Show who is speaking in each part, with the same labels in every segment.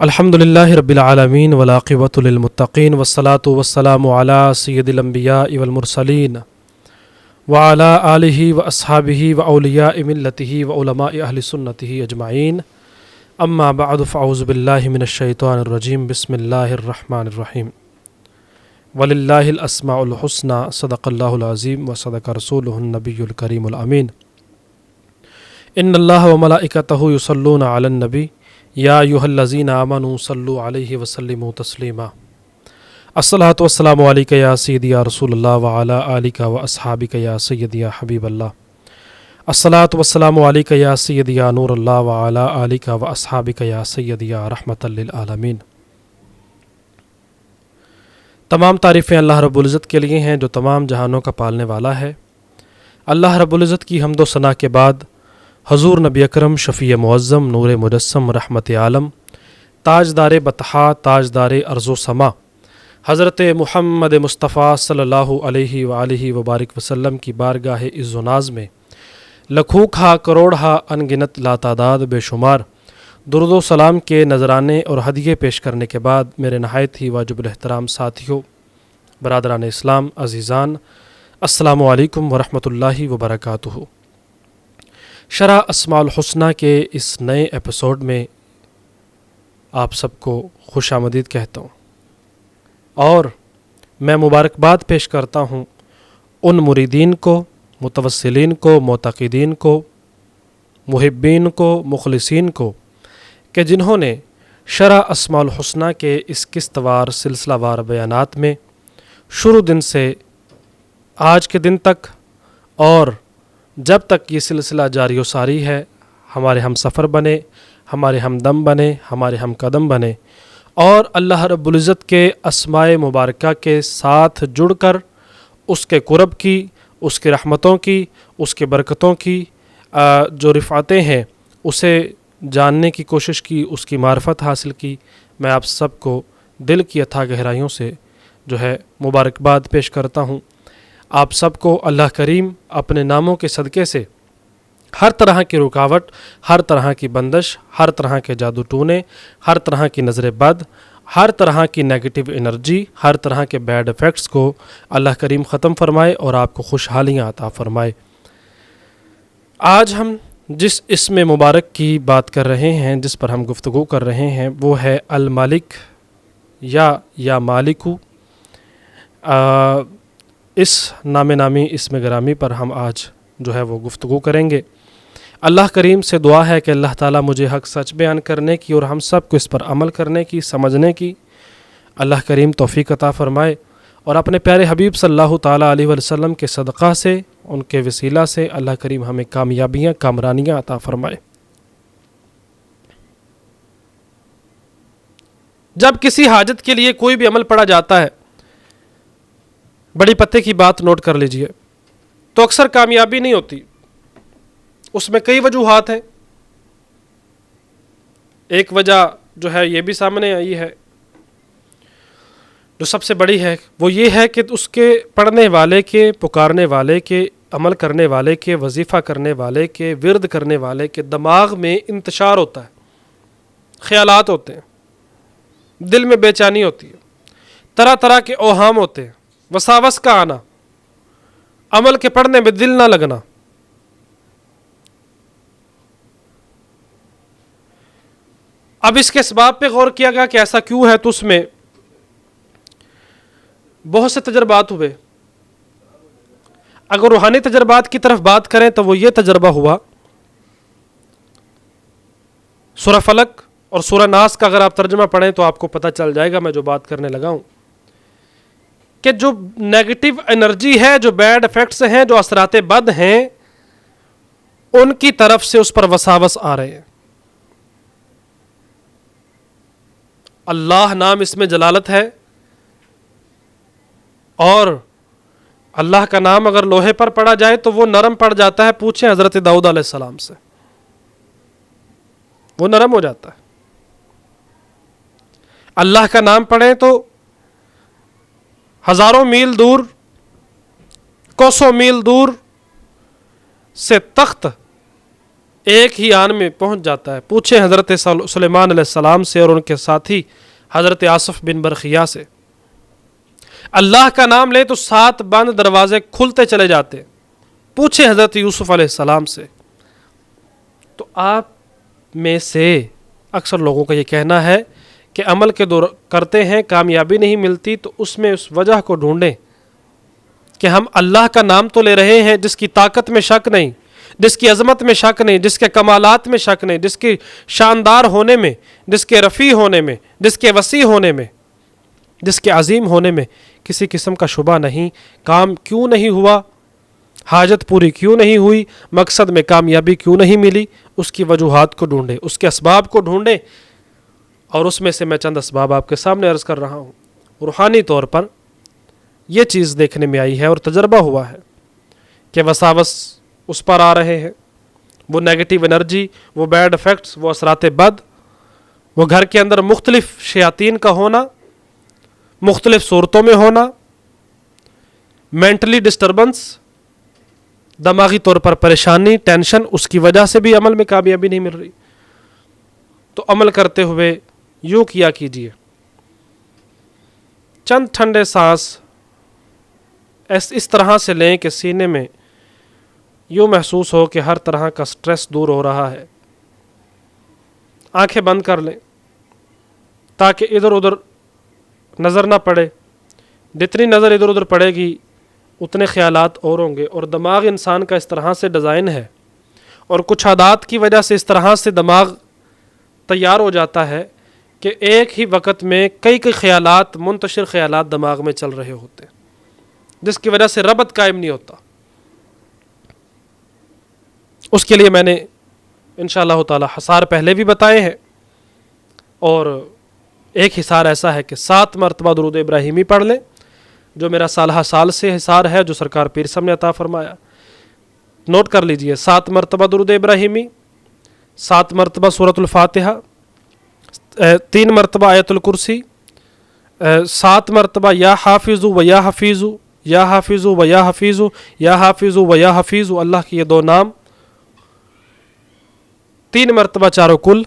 Speaker 1: الحمدللہ رب العالمین والعاقبۃ للمتقین والصلاۃ والسلام علی سید الانبیاء والمرسلین وعلی آلہ واصحابہ واولیاء ملتہ وعلماء اہل سنتہ اجمعین اما بعد فاعوذ باللہ من الشیطان الرجیم بسم اللہ الرحمن الرحیم وللہ الاسماء الحسنی صدق اللہ العظیم وصدق رسولہ النبی الکریم الامین ان اللہ وملائکتہ یصلون علی النبی یا ایھا الذین آمنوا صلوا علیہ وسلموا تسلیما الصلاۃ والسلام علیک یا سیدی یا رسول اللہ وعلی آلک واصحابک یا سیدی یا حبیب اللہ الصلاۃ والسلام علیک یا سیدی یا نور اللہ وعلی آلک واصحابک یا سیدی یا رحمۃ للعالمین۔ تمام تعریفیں اللہ رب العزت کے لیے ہیں جو تمام جہانوں کا پالنے والا ہے۔ اللہ رب العزت کی حمد و ثنا کے بعد حضور نبی اکرم شفیع معظم نور مجسم رحمت عالم تاجدار بطحا تاجدار ارض و سما حضرت محمد مصطفیٰ صلی اللہ علیہ وآلہ وبارک وسلم کی بارگاہ عز و ناز میں لکھوں کھا کروڑ ہا انگنت لاتعداد بے شمار درود و سلام کے نذرانے اور ہدیے پیش کرنے کے بعد میرے نہایت ہی واجب الاحترام ساتھیوں، برادران اسلام، عزیزان، السلام علیکم ورحمۃ اللہ وبرکاتہ۔ شرح اسماء الحسنی کے اس نئے ایپیسوڈ میں آپ سب کو خوش آمدید کہتا ہوں اور میں مبارکباد پیش کرتا ہوں ان مریدین کو، متوسلین کو، معتقدین کو، محبین کو، مخلصین کو کہ جنہوں نے شرح اسماء الحسنی کے اس قسط وار سلسلہ وار بیانات میں شروع دن سے آج کے دن تک اور جب تک یہ سلسلہ جاری و ساری ہے ہمارے ہم سفر بنے، ہمارے ہمدم بنے، ہمارے ہم قدم بنے اور اللہ رب العزت کے اسماء مبارکہ کے ساتھ جڑ کر اس کے قرب کی، اس کے رحمتوں کی، اس کے برکتوں کی جو رفعتیں ہیں اسے جاننے کی کوشش کی، اس کی معرفت حاصل کی۔ میں آپ سب کو دل کی اتھا گہرائیوں سے جو ہے مبارکباد پیش کرتا ہوں۔ آپ سب کو اللہ کریم اپنے ناموں کے صدقے سے ہر طرح کی رکاوٹ، ہر طرح کی بندش، ہر طرح کے جادو ٹونے، ہر طرح کی نظر بد، ہر طرح کی نیگیٹو انرجی، ہر طرح کے بیڈ ایفیکٹس کو اللہ کریم ختم فرمائے اور آپ کو خوشحالیاں عطا فرمائے۔ آج ہم جس اسم مبارک کی بات کر رہے ہیں، جس پر ہم گفتگو کر رہے ہیں، وہ ہے الملک یا مالکو۔ اس نامی اسم گرامی پر ہم آج جو ہے وہ گفتگو کریں گے۔ اللہ کریم سے دعا ہے کہ اللہ تعالیٰ مجھے حق سچ بیان کرنے کی اور ہم سب کو اس پر عمل کرنے کی، سمجھنے کی اللہ کریم توفیق عطا فرمائے اور اپنے پیارے حبیب صلی اللہ تعالیٰ علیہ وسلم کے صدقہ سے، ان کے وسیلہ سے اللہ کریم ہمیں کامیابیاں، کامرانیاں عطا فرمائے۔ جب کسی حاجت کے لیے کوئی بھی عمل پڑھا جاتا ہے، بڑی پتے کی بات نوٹ کر لیجئے، تو اکثر کامیابی نہیں ہوتی۔ اس میں کئی وجوہات ہیں۔ ایک وجہ جو ہے یہ بھی سامنے آئی ہے، جو سب سے بڑی ہے، وہ یہ ہے کہ اس کے پڑھنے والے کے، پکارنے والے کے، عمل کرنے والے کے، وظیفہ کرنے والے کے، ورد کرنے والے کے دماغ میں انتشار ہوتا ہے، خیالات ہوتے ہیں، دل میں بے چینی ہوتی ہے، طرح طرح کے اوہام ہوتے ہیں، وساوس کا آنا، عمل کے پڑھنے میں دل نہ لگنا۔ اب اس کے اسباب پہ غور کیا گیا کہ ایسا کیوں ہے، تو اس میں بہت سے تجربات ہوئے۔ اگر روحانی تجربات کی طرف بات کریں تو وہ یہ تجربہ ہوا، سورہ فلق اور سورہ ناس کا اگر آپ ترجمہ پڑھیں تو آپ کو پتہ چل جائے گا میں جو بات کرنے لگا ہوں، کہ جو نیگیٹو انرجی ہے، جو بیڈ ایفیکٹس ہیں، جو اثرات بد ہیں، ان کی طرف سے اس پر وساوس آ رہے ہیں۔ اللہ نام اس میں جلالت ہے، اور اللہ کا نام اگر لوہے پر پڑا جائے تو وہ نرم پڑ جاتا ہے۔ پوچھیں حضرت داؤد علیہ السلام سے، وہ نرم ہو جاتا ہے۔ اللہ کا نام پڑھیں تو ہزاروں میل دور، کوسوں میل دور سے تخت ایک ہی آن میں پہنچ جاتا ہے. پوچھیں حضرت سلیمان علیہ السلام سے اور ان کے ساتھی حضرت آصف بن برخیا سے. اللہ کا نام لیں تو 7 بند دروازے کھلتے چلے جاتے. پوچھیں حضرت یوسف علیہ السلام سے. تو آپ میں سے اکثر لوگوں کا یہ کہنا ہے کہ عمل کے دور کرتے ہیں کامیابی نہیں ملتی تو اس میں اس وجہ کو ڈھونڈیں کہ ہم اللہ کا نام تو لے رہے ہیں جس کی طاقت میں شک نہیں، جس کی عظمت میں شک نہیں، جس کے کمالات میں شک نہیں، جس کے شاندار ہونے میں، جس کے رفیع ہونے میں، جس کے وسیع ہونے میں، جس کے عظیم ہونے میں کسی قسم کا شبہ نہیں. کام کیوں نہیں ہوا، حاجت پوری کیوں نہیں ہوئی، مقصد میں کامیابی کیوں نہیں ملی، اس کی وجوہات کو ڈھونڈیں، اس کے اسباب کو ڈھونڈیں. اور اس میں سے میں چند اسباب آپ کے سامنے عرض کر رہا ہوں. روحانی طور پر یہ چیز دیکھنے میں آئی ہے اور تجربہ ہوا ہے کہ وساوس اس پر آ رہے ہیں، وہ نیگیٹو انرجی، وہ بیڈ افیکٹس، وہ اثرات بد، وہ گھر کے اندر مختلف شیاطین کا ہونا، مختلف صورتوں میں ہونا، مینٹلی ڈسٹربنس، دماغی طور پر پریشانی، ٹینشن، اس کی وجہ سے بھی عمل میں کامیابی نہیں مل رہی. تو عمل کرتے ہوئے یوں کیا کیجیے، چند ٹھنڈے سانس اس طرح سے لیں کہ سینے میں یوں محسوس ہو کہ ہر طرح کا سٹریس دور ہو رہا ہے. آنکھیں بند کر لیں تاکہ ادھر ادھر نظر نہ پڑے. جتنی نظر ادھر ادھر پڑے گی اتنے خیالات اور ہوں گے. اور دماغ انسان کا اس طرح سے ڈیزائن ہے اور کچھ عادات کی وجہ سے اس طرح سے دماغ تیار ہو جاتا ہے کہ ایک ہی وقت میں کئی خیالات، منتشر خیالات دماغ میں چل رہے ہوتے ہیں، جس کی وجہ سے ربط قائم نہیں ہوتا. اس کے لیے میں نے انشاءاللہ تعالی حصار پہلے بھی بتائے ہیں، اور ایک حصار ایسا ہے کہ 7 مرتبہ درود ابراہیمی پڑھ لیں، جو میرا سالہ سال سے حصار ہے جو سرکار پیر صاحب نے عطا فرمایا. نوٹ کر لیجئے، 7 مرتبہ درود ابراہیمی، 7 مرتبہ سورۃ الفاتحہ، 3 مرتبہ آیت الکرسی، 7 مرتبہ یا حافظ و یا حفیظ، یا حافظ و یا حفیظ، یا حافظ و یا حفیظ، اللہ کے یہ 2 نام، 3 مرتبہ چاروں کل،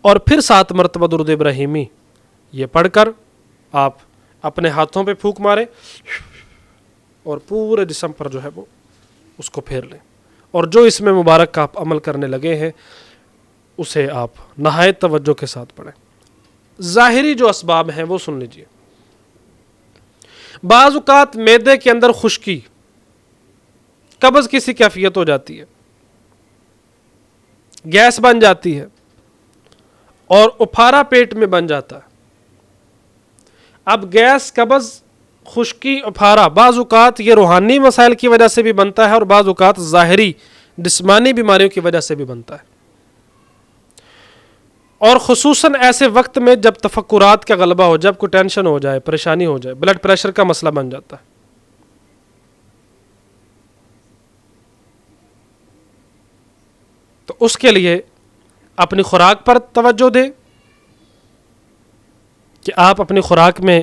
Speaker 1: اور پھر 7 مرتبہ درود ابراہیمی. یہ پڑھ کر آپ اپنے ہاتھوں پہ پھونک ماریں اور پورے جسم پر جو ہے وہ اس کو پھیر لیں. اور جو اس میں مبارک کا آپ عمل کرنے لگے ہیں اسے آپ نہایت توجہ کے ساتھ پڑھیں. ظاہری جو اسباب ہیں وہ سن لیجئے. بعض اوقات معدے کے اندر خشکی، قبض کسی کیفیت ہو جاتی ہے، گیس بن جاتی ہے اور اپھارا پیٹ میں بن جاتا ہے. اب گیس، قبض، خشکی، اپھارا بعض اوقات یہ روحانی مسائل کی وجہ سے بھی بنتا ہے اور بعض اوقات ظاہری جسمانی بیماریوں کی وجہ سے بھی بنتا ہے. اور خصوصاً ایسے وقت میں جب تفکرات کا غلبہ ہو، جب کوئی ٹینشن ہو جائے، پریشانی ہو جائے، بلڈ پریشر کا مسئلہ بن جاتا ہے. تو اس کے لیے اپنی خوراک پر توجہ دیں کہ آپ اپنی خوراک میں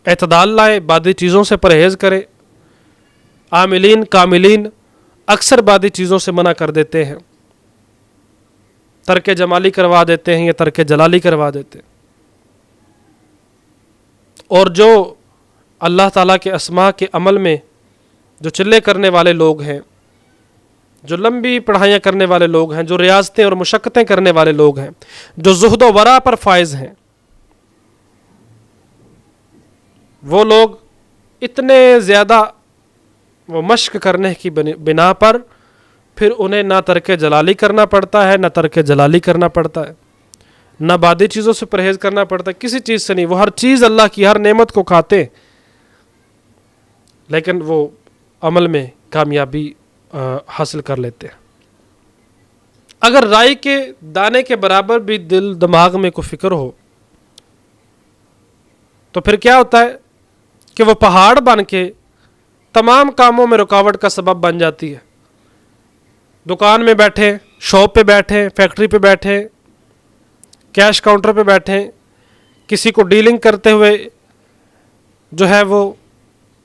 Speaker 1: اعتدال لائیں، بادی چیزوں سے پرہیز کریں. عاملین کاملین اکثر بادی چیزوں سے منع کر دیتے ہیں، ترک جمالی کروا دیتے ہیں یا ترک جلالی کروا دیتے ہیں. اور جو اللہ تعالیٰ کے اسماء کے عمل میں جو چلے کرنے والے لوگ ہیں، جو لمبی پڑھائیاں کرنے والے لوگ ہیں، جو ریاضتیں اور مشقتیں کرنے والے لوگ ہیں، جو زہد و ورع پر فائز ہیں، وہ لوگ اتنے زیادہ وہ مشق کرنے کی بنا پر پھر انہیں نہ ترک جلالی کرنا پڑتا ہے، نہ ترک جلالی کرنا پڑتا ہے، نہ بادی چیزوں سے پرہیز کرنا پڑتا ہے، کسی چیز سے نہیں. وہ ہر چیز اللہ کی ہر نعمت کو کھاتے، لیکن وہ عمل میں کامیابی حاصل کر لیتے ہیں. اگر رائی کے دانے کے برابر بھی دل دماغ میں کوئی فکر ہو تو پھر کیا ہوتا ہے کہ وہ پہاڑ بن کے تمام کاموں میں رکاوٹ کا سبب بن جاتی ہے. دکان میں بیٹھے، شاپ پہ بیٹھے، فیکٹری پہ بیٹھے، کیش کاؤنٹر پہ بیٹھے، کسی کو ڈیلنگ کرتے ہوئے جو ہے وہ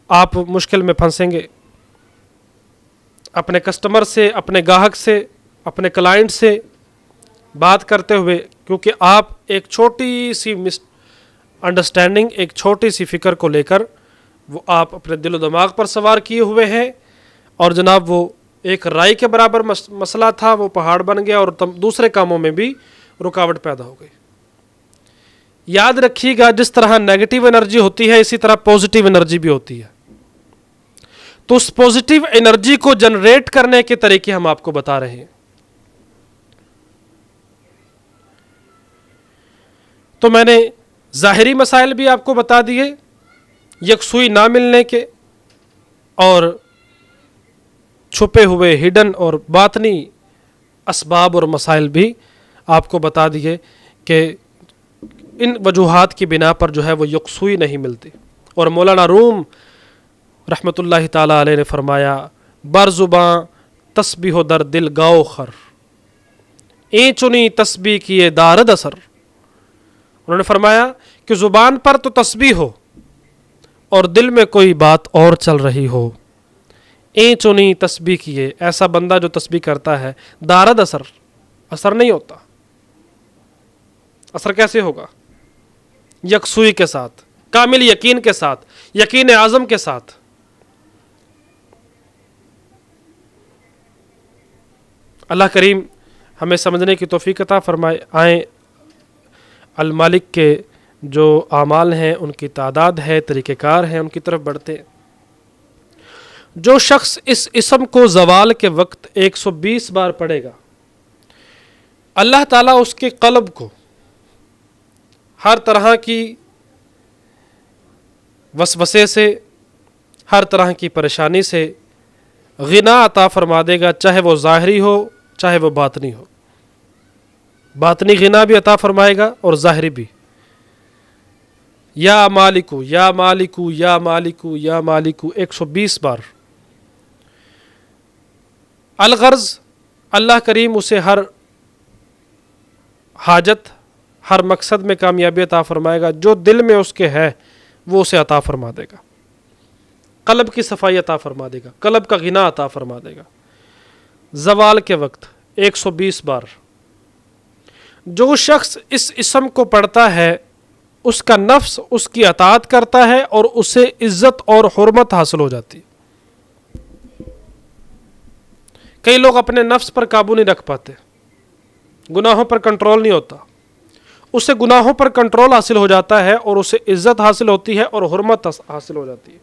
Speaker 1: آپ مشکل میں پھنسیں گے. اپنے کسٹمر سے، اپنے گاہک سے، اپنے کلائنٹ سے بات کرتے ہوئے، کیونکہ آپ ایک چھوٹی سی انڈرسٹینڈنگ، ایک چھوٹی سی فکر کو لے کر وہ آپ اپنے دل و دماغ پر سوار کیے ہوئے ہیں، اور جناب وہ ایک رائی کے برابر مسئلہ تھا، وہ پہاڑ بن گیا اور دوسرے کاموں میں بھی رکاوٹ پیدا ہو گئی۔ یاد رکھیے گا، جس طرح نیگیٹو انرجی ہوتی ہے اسی طرح پوزیٹیو انرجی بھی ہوتی ہے، تو اس پوزیٹیو انرجی کو جنریٹ کرنے کے طریقے ہم آپ کو بتا رہے ہیں۔ تو میں نے ظاہری مسائل بھی آپ کو بتا دیے، یکسوئی نہ ملنے کے، اور چھپے ہوئے ہڈن اور باطنی اسباب اور مسائل بھی آپ کو بتا دیے کہ ان وجوہات کی بنا پر جو ہے وہ یکسوئی نہیں ملتی۔ اور مولانا روم رحمۃ اللہ تعالی علیہ نے فرمایا، بر زباں تسبیح و در دل گاؤ خر، این چنی تسبیح کیے دارد اثر۔ انہوں نے فرمایا کہ زبان پر تو تسبیح ہو اور دل میں کوئی بات اور چل رہی ہو، این چنی تسبیح کیے، ایسا بندہ جو تسبیح کرتا ہے، دارد اثر، اثر نہیں ہوتا۔ اثر کیسے ہوگا؟ یکسوئی کے ساتھ، کامل یقین کے ساتھ، یقین اعظم کے ساتھ۔ اللہ کریم ہمیں سمجھنے کی توفیق عطا فرمائے۔ آئیں المالک کے جو اعمال ہیں، ان کی تعداد ہے، طریقہ کار ہیں، ان کی طرف بڑھتے ہیں۔ جو شخص اس اسم کو زوال کے وقت 120 بار پڑھے گا، اللہ تعالیٰ اس کے قلب کو ہر طرح کی وسوسے سے، ہر طرح کی پریشانی سے غنا عطا فرما دے گا، چاہے وہ ظاہری ہو چاہے وہ باطنی ہو۔ باطنی غنا بھی عطا فرمائے گا اور ظاہری بھی۔ یا مالکو یا مالکو یا مالکو یا مالکو 120 بار۔ الغرض اللہ کریم اسے ہر حاجت، ہر مقصد میں کامیابی عطا فرمائے گا، جو دل میں اس کے ہے وہ اسے عطا فرما دے گا۔ قلب کی صفائی عطا فرما دے گا، قلب کا غنا عطا فرما دے گا۔ زوال کے وقت 120 بار۔ جو شخص اس اسم کو پڑھتا ہے، اس کا نفس اس کی اطاعت کرتا ہے اور اسے عزت اور حرمت حاصل ہو جاتی۔ کئی لوگ اپنے نفس پر قابو نہیں رکھ پاتے، گناہوں پر کنٹرول نہیں ہوتا، اسے گناہوں پر کنٹرول حاصل ہو جاتا ہے اور اسے عزت حاصل ہوتی ہے اور حرمت حاصل ہو جاتی ہے۔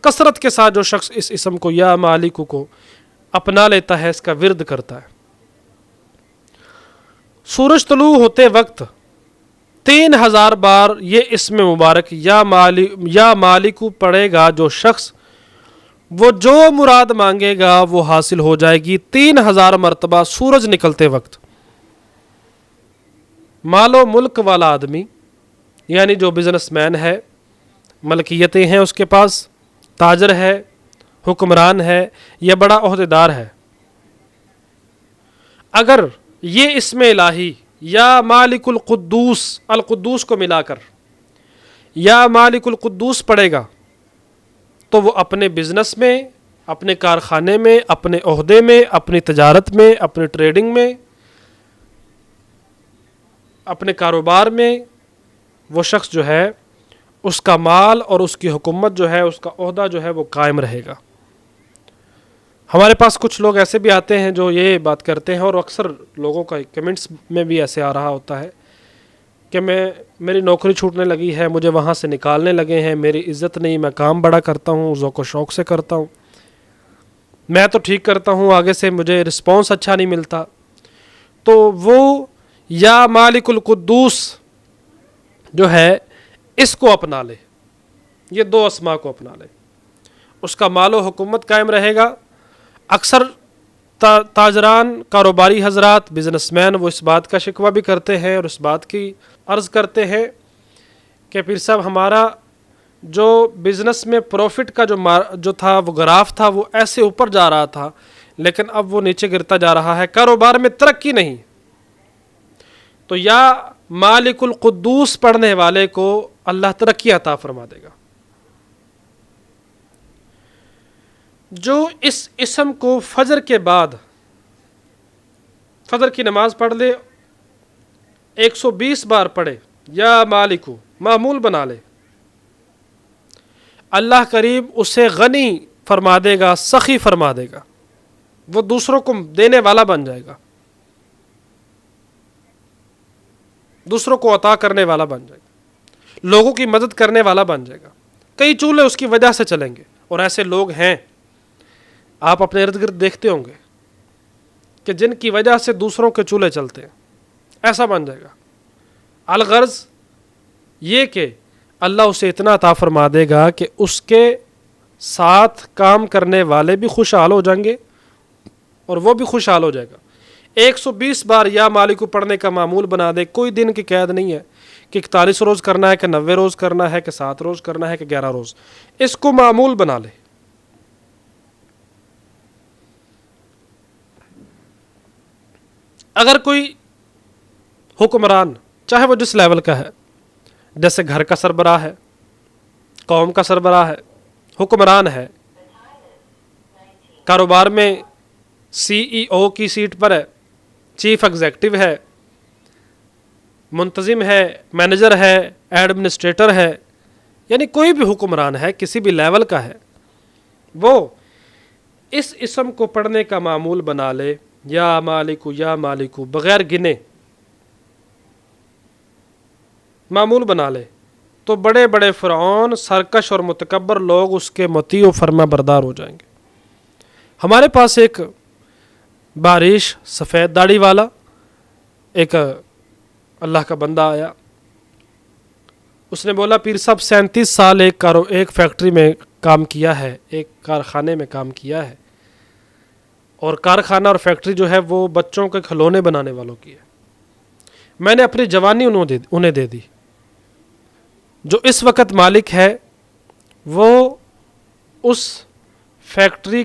Speaker 1: کثرت کے ساتھ جو شخص اس اسم کو یا مالک کو اپنا لیتا ہے، اس کا ورد کرتا ہے، سورج طلوع ہوتے وقت 3000 بار یہ اسم مبارک یا مالک پڑھے گا، جو شخص وہ جو مراد مانگے گا وہ حاصل ہو جائے گی 3000 مرتبہ سورج نکلتے وقت۔ مال و ملک والا آدمی، یعنی جو بزنس مین ہے، ملکیتیں ہیں اس کے پاس، تاجر ہے، حکمران ہے یا بڑا عہدیدار ہے، اگر یہ اسم الہی یا مالک القدوس کو ملا کر یا مالک القدوس پڑھے گا، تو وہ اپنے بزنس میں، اپنے کارخانے میں، اپنے عہدے میں، اپنی تجارت میں، اپنی ٹریڈنگ میں، اپنے کاروبار میں، وہ شخص جو ہے اس کا مال اور اس کی حکومت جو ہے، اس کا عہدہ جو ہے وہ قائم رہے گا۔ ہمارے پاس کچھ لوگ ایسے بھی آتے ہیں جو یہ بات کرتے ہیں، اور اکثر لوگوں کا کمنٹس میں بھی ایسے آ رہا ہوتا ہے کہ میری نوکری چھوٹنے لگی ہے، مجھے وہاں سے نکالنے لگے ہیں، میری عزت نہیں، میں کام بڑا کرتا ہوں، ذوق و شوق سے کرتا ہوں، میں تو ٹھیک کرتا ہوں، آگے سے مجھے رسپانس اچھا نہیں ملتا۔ تو وہ یا مالک القدوس جو ہے اس کو اپنا لے، یہ دو اسما کو اپنا لے، اس کا مال و حکومت قائم رہے گا۔ اکثر تاجران، کاروباری حضرات، بزنس مین وہ اس بات کا شکوہ بھی کرتے ہیں اور اس بات کی عرض کرتے ہیں کہ پیر صاحب ہمارا جو بزنس میں پروفٹ کا جو تھا، وہ گراف تھا، وہ ایسے اوپر جا رہا تھا، لیکن اب وہ نیچے گرتا جا رہا ہے، کاروبار میں ترقی نہیں۔ تو یا مالک القدوس پڑھنے والے کو اللہ ترقی عطا فرما دے گا۔ جو اس اسم کو فجر کے بعد فجر کی نماز پڑھ لے 120 بار پڑھے یا مالکو معمول بنا لے، اللہ قریب اسے غنی فرما دے گا، سخی فرما دے گا، وہ دوسروں کو دینے والا بن جائے گا، دوسروں کو عطا کرنے والا بن جائے گا، لوگوں کی مدد کرنے والا بن جائے گا۔ کئی چولہے اس کی وجہ سے چلیں گے، اور ایسے لوگ ہیں آپ اپنے ارد گرد دیکھتے ہوں گے کہ جن کی وجہ سے دوسروں کے چولہے چلتے ہیں، ایسا بن جائے گا۔ الغرض یہ کہ اللہ اسے اتنا عطا فرما دے گا کہ اس کے ساتھ کام کرنے والے بھی خوشحال ہو جائیں گے اور وہ بھی خوشحال ہو جائے گا۔ 120 بار یا مالک کو پڑھنے کا معمول بنا دے، کوئی دن کی قید نہیں ہے کہ 41 روز کرنا ہے کہ 90 روز کرنا ہے کہ 7 روز کرنا ہے کہ 11 روز، اس کو معمول بنا لے۔ اگر کوئی حکمران چاہے وہ جس لیول کا ہے، جیسے گھر کا سربراہ ہے، قوم کا سربراہ ہے، حکمران ہے، کاروبار میں سی ای او کی سیٹ پر ہے، چیف ایگزیکٹو ہے، منتظم ہے، مینیجر ہے، ایڈمنسٹریٹر ہے، یعنی کوئی بھی حکمران ہے، کسی بھی لیول کا ہے، وہ اس اسم کو پڑھنے کا معمول بنا لے، یا مالکو بغیر گنے معمول بنا لے، تو بڑے بڑے فرعون، سرکش اور متکبر لوگ اس کے مطیع و فرما بردار ہو جائیں گے۔ ہمارے پاس ایک بارش سفید داڑھی والا ایک اللہ کا بندہ آیا، اس نے بولا پیر صاحب 37 سال ایک فیکٹری میں کام کیا ہے، ایک کارخانے میں کام کیا ہے، اور کارخانہ اور فیکٹری جو ہے وہ بچوں کے کھلونے بنانے والوں کی ہے، میں نے اپنی جوانی انہیں دے دی۔ جو اس وقت مالک ہے وہ اس فیکٹری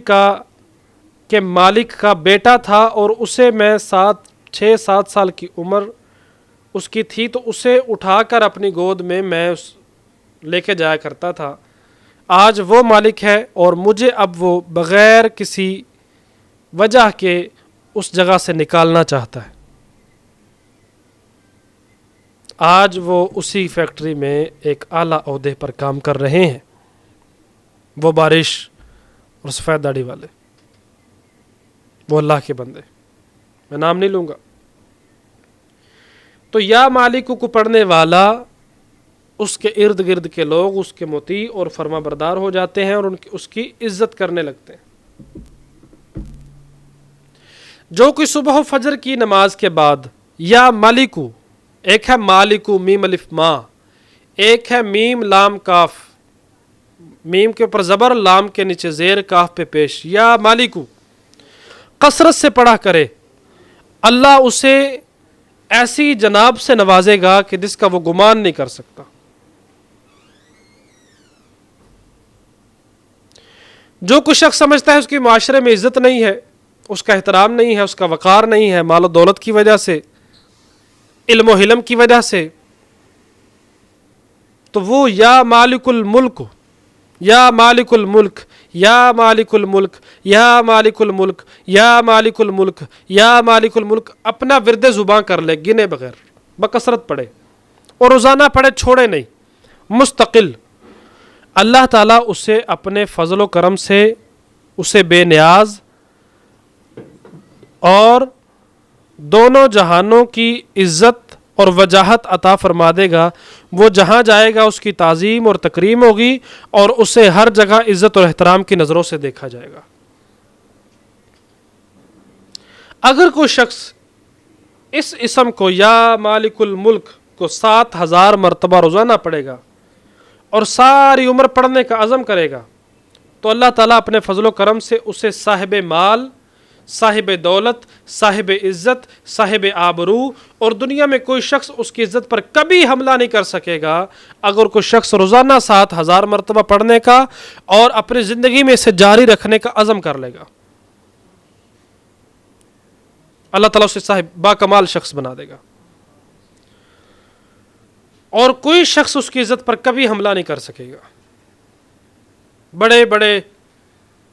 Speaker 1: کے مالک کا بیٹا تھا، اور اسے میں 6-7 سال کی عمر اس کی تھی تو اسے اٹھا کر اپنی گود میں لے کے جایا کرتا تھا۔ آج وہ مالک ہے اور مجھے اب وہ بغیر کسی وجہ کے اس جگہ سے نکالنا چاہتا ہے۔ آج وہ اسی فیکٹری میں ایک اعلیٰ عہدے پر کام کر رہے ہیں، وہ بارش اور سفید داڑھی والے، وہ اللہ کے بندے، میں نام نہیں لوں گا۔ تو یا مالک کو پڑھنے والا، اس کے ارد گرد کے لوگ اس کے مطیع اور فرما بردار ہو جاتے ہیں اور اس کی عزت کرنے لگتے ہیں۔ جو کوئی صبح و فجر کی نماز کے بعد یا مالکو، ایک ہے مالکو میم الف ما، ایک ہے میم لام کاف، میم کے اوپر زبر، لام کے نیچے زیر، کاف پہ پیش، یا مالکو کثرت سے پڑھا کرے، اللہ اسے ایسی جناب سے نوازے گا کہ جس کا وہ گمان نہیں کر سکتا۔ جو کوئی شخص سمجھتا ہے اس کی معاشرے میں عزت نہیں ہے، اس کا احترام نہیں ہے، اس کا وقار نہیں ہے، مال و دولت کی وجہ سے، علم و حلم کی وجہ سے، تو وہ یا مالک الملک، یا مالک الملک، یا مالک الملک، یا مالک الملک، یا مالک الملک، یا مالک الملک اپنا ورد زباں کر لے، گنے بغیر، بکثرت پڑھے، اور روزانہ پڑھے، چھوڑے نہیں، مستقل۔ اللہ تعالیٰ اسے اپنے فضل و کرم سے اسے بے نیاز اور دونوں جہانوں کی عزت اور وجاہت عطا فرما دے گا۔ وہ جہاں جائے گا اس کی تعظیم اور تکریم ہوگی، اور اسے ہر جگہ عزت اور احترام کی نظروں سے دیکھا جائے گا۔ اگر کوئی شخص اس اسم کو یا مالک الملک کو 7000 مرتبہ روزانہ پڑھے گا اور ساری عمر پڑھنے کا عزم کرے گا، تو اللہ تعالیٰ اپنے فضل و کرم سے اسے صاحب مال، صاحب دولت، صاحب عزت، صاحب آبرو، اور دنیا میں کوئی شخص اس کی عزت پر کبھی حملہ نہیں کر سکے گا اگر کوئی شخص روزانہ 7000 مرتبہ پڑھنے کا اور اپنی زندگی میں اسے جاری رکھنے کا عزم کر لے گا۔ اللہ تعالیٰ اسے صاحب باکمال شخص بنا دے گا، اور کوئی شخص اس کی عزت پر کبھی حملہ نہیں کر سکے گا۔ بڑے بڑے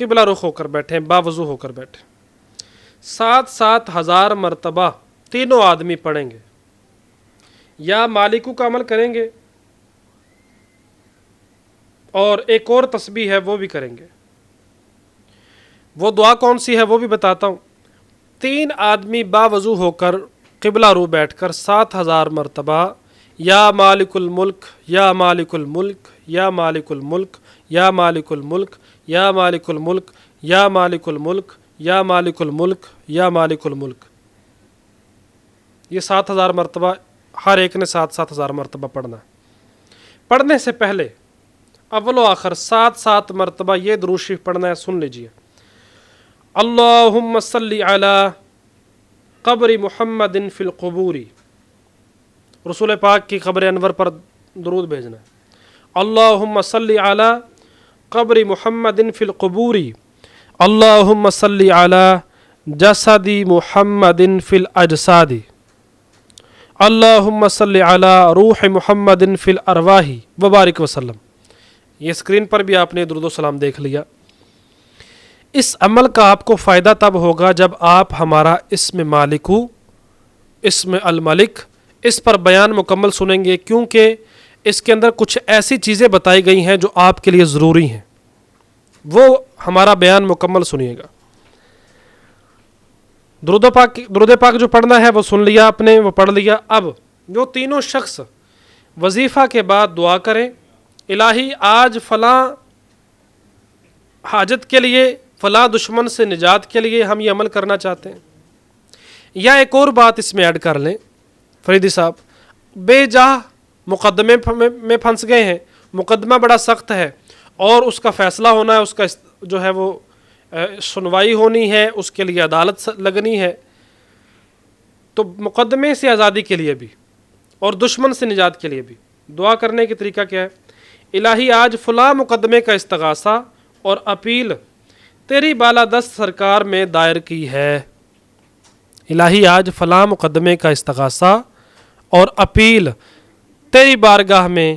Speaker 1: قبلہ رخ ہو کر بیٹھیں، باوضو ہو کر بیٹھیں. 7,000 مرتبہ تینوں آدمی پڑھیں گے. یا مالکو کا عمل کریں گے اور ایک اور تسبیح ہے وہ بھی کریں گے. وہ دعا کون سی ہے وہ بھی بتاتا ہوں. 3 آدمی باوضو ہو کر قبلہ رو بیٹھ کر 7,000 مرتبہ یا مالک الملک یا مالک الملک یا مالک الملک یا مالک الملک یا مالک الملک یا مالک الملک یا مالک الملک یا مالک الملک، یہ 7,000 مرتبہ ہر ایک نے 7,000 مرتبہ پڑھنا ہے. پڑھنے سے پہلے اول و آخر 7 مرتبہ یہ درود شریف پڑھنا ہے. سن لیجئے. اللہم صلی علی قبر محمد فی القبور، رسول پاک کی قبر انور پر درود بھیجنا ہے. اللہم صلی علی قبر محمد فی القبور، اللہم صلی علی جسد محمد فی الاجساد، اللہم صلی علی روح محمد فی الارواح وبارک وسلم. یہ اسکرین پر بھی آپ نے درود و سلام دیکھ لیا. اس عمل کا آپ کو فائدہ تب ہوگا جب آپ ہمارا اسم مالکو، اسم الملک، اس پر بیان مکمل سنیں گے، کیونکہ اس کے اندر کچھ ایسی چیزیں بتائی گئی ہیں جو آپ کے لیے ضروری ہیں. وہ ہمارا بیان مکمل سنیے گا. درود پاک جو پڑھنا ہے وہ سن لیا آپ نے، وہ پڑھ لیا. اب جو تینوں شخص وظیفہ کے بعد دعا کریں، الہی آج فلاں حاجت کے لیے، فلاں دشمن سے نجات کے لیے ہم یہ عمل کرنا چاہتے ہیں. یا ایک اور بات اس میں ایڈ کر لیں فریدی صاحب، بے جاہ مقدمے میں پھنس گئے ہیں، مقدمہ بڑا سخت ہے اور اس کا فیصلہ ہونا ہے، اس کا جو ہے وہ سنوائی ہونی ہے، اس کے لیے عدالت لگنی ہے. تو مقدمے سے آزادی کے لیے بھی اور دشمن سے نجات کے لیے بھی دعا کرنے کی طریقہ کیا ہے؟ الہی آج فلاں مقدمے کا استغاثہ اور اپیل تیری بالادست سرکار میں دائر کی ہے. الہی آج فلاں مقدمے کا استغاثہ اور اپیل تیری بارگاہ میں،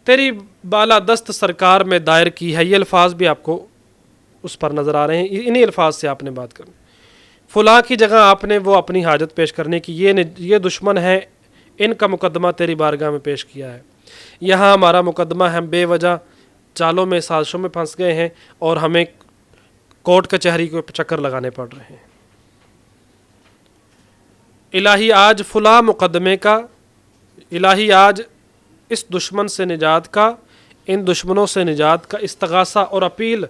Speaker 1: تیری بالادست سرکار میں دائر کی ہے. یہ الفاظ بھی آپ کو اس پر نظر آ رہے ہیں، انہی الفاظ سے آپ نے بات کرنی. فلاں کی جگہ آپ نے وہ اپنی حاجت پیش کرنے کی، یہ دشمن ہے، ان کا مقدمہ تیری بارگاہ میں پیش کیا ہے. یہاں ہمارا مقدمہ ہے، ہم بے وجہ چالوں میں، سازشوں میں پھنس گئے ہیں اور ہمیں کورٹ کچہری کو چکر لگانے پڑ رہے ہیں. الہی آج فلاں مقدمے کا، الہی آج اس دشمن سے نجات کا، ان دشمنوں سے نجات کا استغاثہ اور اپیل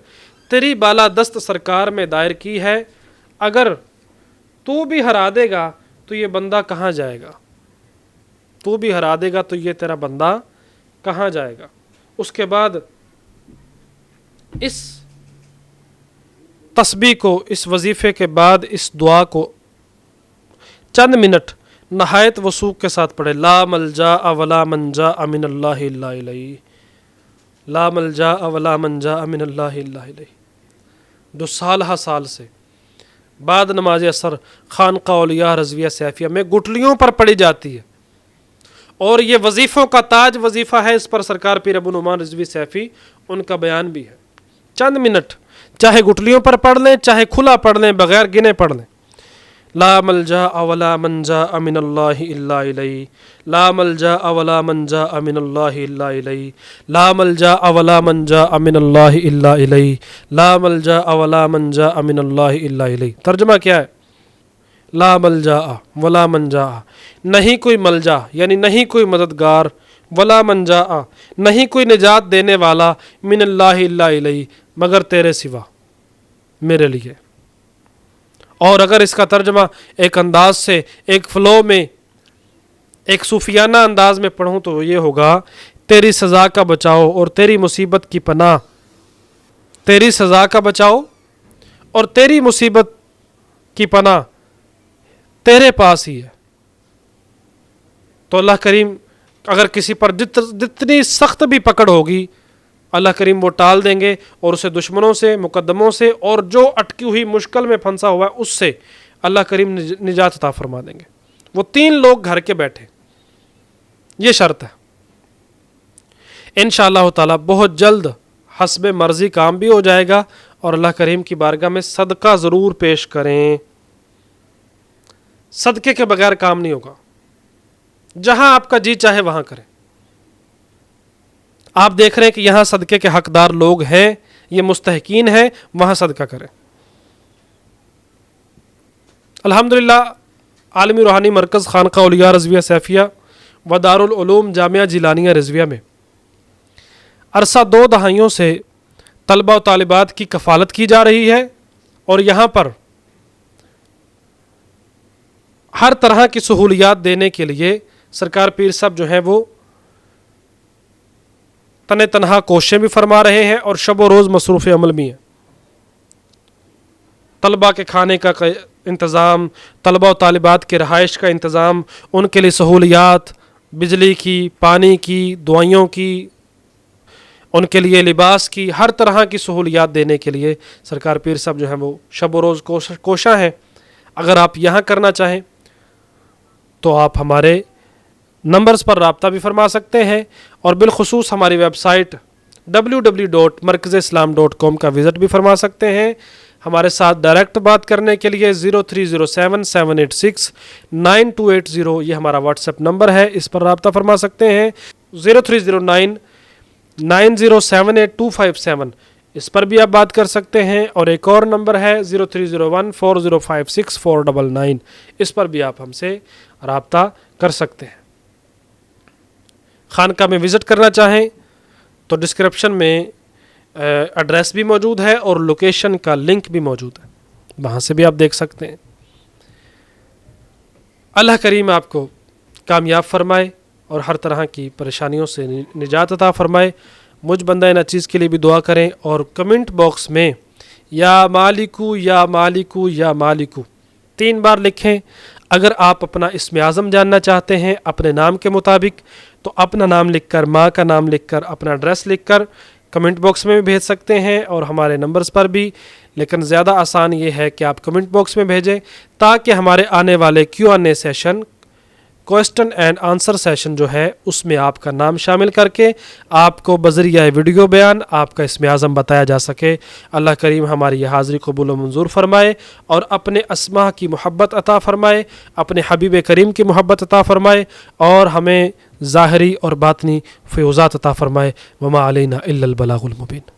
Speaker 1: تیری بالادست سرکار میں دائر کی ہے. اگر تو بھی ہرا دے گا تو یہ بندہ کہاں جائے گا؟ تو بھی ہرا دے گا تو یہ تیرا بندہ کہاں جائے گا؟ اس کے بعد اس تسبیح کو، اس وظیفے کے بعد اس دعا کو چند منٹ نہایت وثوق کے ساتھ پڑھے. لا ملجا ولا منجا من اللہ الا الیہ، لا ملجا ولا منجا من اللہ الا الیہ. جو سال سے بعد نماز اثر خانقاہ اولیاء رضویہ سیفیہ میں گٹلیوں پر پڑھی جاتی ہے، اور یہ وظیفوں کا تاج وظیفہ ہے. اس پر سرکار پیر ابو نعمان رضوی سیفی ان کا بیان بھی ہے. چند منٹ چاہے گٹلیوں پر پڑھ لیں، چاہے کھلا پڑھ لیں، بغیر گنے پڑھ لیں. لا ملجا ولا منجا من اللہ الا الیہ، لا ملجا ولا منجا من اللہ الا الیہ، لا ملجا ولا منجا من اللہ الا الیہ، لا ملجا ولا منجا من اللہ الا الیہ. ترجمہ کیا ہے؟ لا ملجا ولا منجا، نہیں کوئی ملجا یعنی نہیں کوئی مددگار، ولا منجا نہیں کوئی نجات دینے والا، من اللہ الا الیہ مگر تیرے سوا، میرے لیے. اور اگر اس کا ترجمہ ایک انداز سے، ایک فلو میں، ایک صوفیانہ انداز میں پڑھوں تو یہ ہوگا، تیری سزا کا بچاؤ اور تیری مصیبت کی پناہ، تیری سزا کا بچاؤ اور تیری مصیبت کی پناہ تیرے پاس ہی ہے. تو اللہ کریم اگر کسی پر جتنی سخت بھی پکڑ ہوگی، اللہ کریم وہ ٹال دیں گے اور اسے دشمنوں سے، مقدموں سے، اور جو اٹکی ہوئی مشکل میں پھنسا ہوا ہے اس سے اللہ کریم نجات عطا فرما دیں گے. وہ 3 لوگ گھر کے بیٹھے، یہ شرط ہے. انشاءاللہ تعالی بہت جلد حسب مرضی کام بھی ہو جائے گا اور اللہ کریم کی بارگاہ میں صدقہ ضرور پیش کریں. صدقے کے بغیر کام نہیں ہوگا. جہاں آپ کا جی چاہے وہاں کریں. آپ دیکھ رہے ہیں کہ یہاں صدقے کے حقدار لوگ ہیں, یہ مستحقین ہیں, وہاں صدقہ کریں. الحمدللہ عالمی روحانی مرکز خانقاہ اولیاء رضویہ سیفیہ و دارالعلوم جامعہ جیلانیہ رضویہ میں عرصہ 2 دہائیوں سے طلبہ و طالبات کی کفالت کی جا رہی ہے, اور یہاں پر ہر طرح کی سہولیات دینے کے لیے سرکار پیر صاحب جو ہیں وہ تنہا کوششیں بھی فرما رہے ہیں اور شب و روز مصروف عمل بھی ہیں. طلبہ کے کھانے کا انتظام, طلبہ و طالبات کے رہائش کا انتظام, ان کے لیے سہولیات, بجلی کی, پانی کی, دوائیوں کی, ان کے لیے لباس کی, ہر طرح کی سہولیات دینے کے لیے سرکار پیر صاحب جو ہیں وہ شب و روز کوشاں ہیں. اگر آپ یہاں کرنا چاہیں تو آپ ہمارے نمبرز پر رابطہ بھی فرما سکتے ہیں, اور بالخصوص ہماری ویب سائٹ www.markazislam.com کا وزٹ بھی فرما سکتے ہیں. ہمارے ساتھ ڈائریکٹ بات کرنے کے لیے 0307-786-9280 یہ ہمارا واٹس ایپ نمبر ہے, اس پر رابطہ فرما سکتے ہیں. 0309-9078-257 اس پر بھی آپ بات کر سکتے ہیں, اور ایک اور نمبر ہے 0301-4056-499 اس پر بھی آپ ہم سے رابطہ کر سکتے ہیں. خانقاہ میں وزٹ کرنا چاہیں تو ڈسکرپشن میں ایڈریس بھی موجود ہے اور لوکیشن کا لنک بھی موجود ہے, وہاں سے بھی آپ دیکھ سکتے ہیں. اللہ کریم آپ کو کامیاب فرمائے اور ہر طرح کی پریشانیوں سے نجات عطا فرمائے. مجھ بندہ ناچیز کے لیے بھی دعا کریں, اور کمنٹ باکس میں یا مالکو یا مالکو یا مالکو 3 بار لکھیں. اگر آپ اپنا اسم اعظم جاننا چاہتے ہیں اپنے نام کے مطابق تو اپنا نام لکھ کر, ماں کا نام لکھ کر, اپنا ایڈریس لکھ کر کمنٹ باکس میں بھی بھیج سکتے ہیں, اور ہمارے نمبرز پر بھی. لیکن زیادہ آسان یہ ہے کہ آپ کمنٹ باکس میں بھیجیں تاکہ ہمارے آنے والے Q&A session, question and answer session جو ہے اس میں آپ کا نام شامل کر کے آپ کو بذریعہ ویڈیو بیان آپ کا اسم اعظم بتایا جا سکے. اللہ کریم ہماری یہ حاضری قبول و منظور فرمائے, اور اپنے اسماء کی محبت عطا فرمائے, اپنے حبیب کریم کی محبت عطا فرمائے, اور ہمیں ظاہری اور باطنی فیوزات عطا فرمائے. وما علینا الا البلاغ المبین.